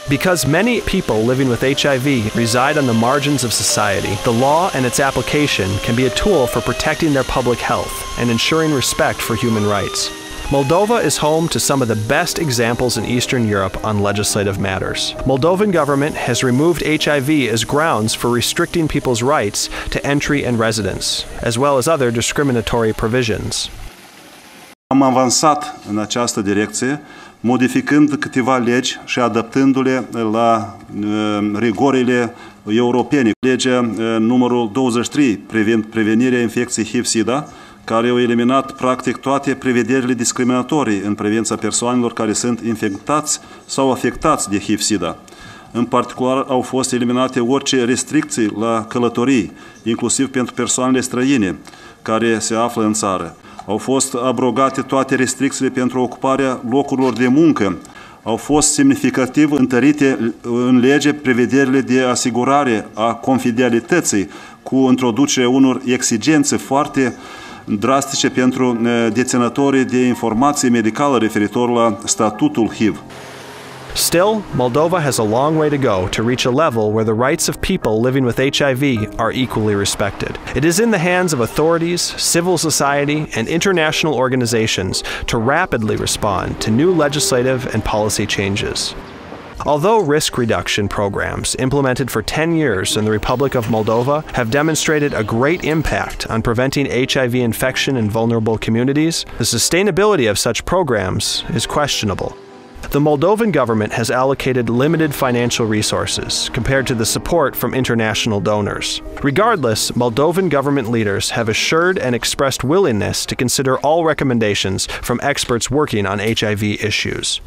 Because many people living with HIV reside on the margins of society, the law and its application can be a tool for protecting their public health and ensuring respect for human rights. Moldova is home to some of the best examples in Eastern Europe on legislative matters. Moldovan government has removed HIV as grounds for restricting people's rights to entry and residence, as well as other discriminatory provisions. Am avansat în această direcție, modificând câteva legi și adaptându-le la rigorile europene. Legea numărul 23 privind prevenirea infecției HIV-SIDA, care au eliminat practic toate prevederile discriminatorii în privința persoanelor care sunt infectați sau afectați de HIV-SIDA. În particular, au fost eliminate orice restricții la călătorii, inclusiv pentru persoanele străine care se află în țară. Au fost abrogate toate restricțiile pentru ocuparea locurilor de muncă. Au fost semnificativ întărite în lege prevederile de asigurare a confidențialității cu introducerea unor exigențe foarte drastice pentru deținătorii de informație medicală referitor la statutul HIV. Still, Moldova has a long way to go to reach a level where the rights of people living with HIV are equally respected. It is in the hands of authorities, civil society, and international organizations to rapidly respond to new legislative and policy changes. Although risk reduction programs implemented for 10 years in the Republic of Moldova have demonstrated a great impact on preventing HIV infection in vulnerable communities, the sustainability of such programs is questionable. The Moldovan government has allocated limited financial resources compared to the support from international donors. Regardless, Moldovan government leaders have assured and expressed willingness to consider all recommendations from experts working on HIV issues.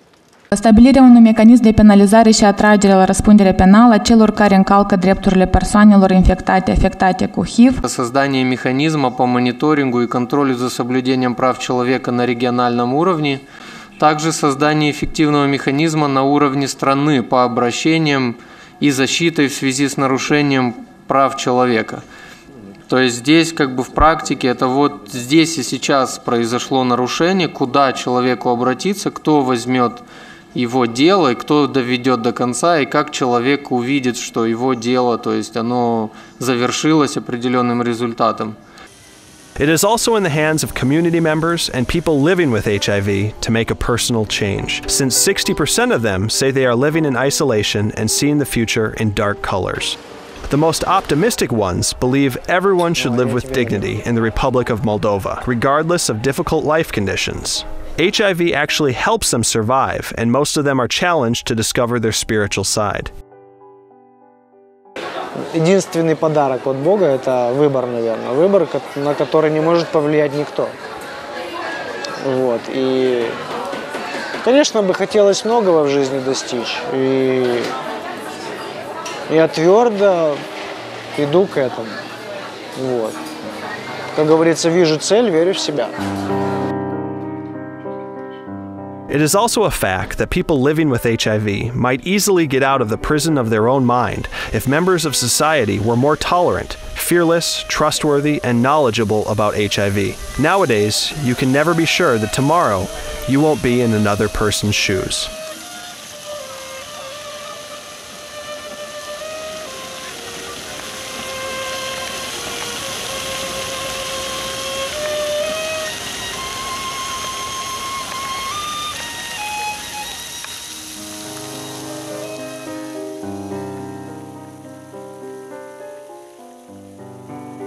Stabilirea unui mecanism de penalizare și atragere la răspundere penală a celor care încalcă drepturile persoanelor afectate cu HIV. Создание механизма по мониторингу и контролю за соблюдением прав человека на региональном уровне. Также создание эффективного механизма на уровне страны по обращениям и защитой в связи с нарушением прав человека. То есть здесь как бы в практике это вот здесь и сейчас произошло нарушение, куда человеку обратиться, кто возьмет его дело и кто доведет до конца, и как человек увидит, что его дело, то есть оно завершилось определенным результатом. It is also in the hands of community members and people living with HIV to make a personal change, since 60% of them say they are living in isolation and seeing the future in dark colors. The most optimistic ones believe everyone should live with dignity in the Republic of Moldova, regardless of difficult life conditions. HIV actually helps them survive, and most of them are challenged to discover their spiritual side. Единственный подарок от Бога – это выбор, наверное. Выбор, на который не может повлиять никто. Вот. И, конечно, бы хотелось многого в жизни достичь. И я твердо иду к этому. Вот. Как говорится, вижу цель, верю в себя. It is also a fact that people living with HIV might easily get out of the prison of their own mind if members of society were more tolerant, fearless, trustworthy, and knowledgeable about HIV. Nowadays, you can never be sure that tomorrow you won't be in another person's shoes.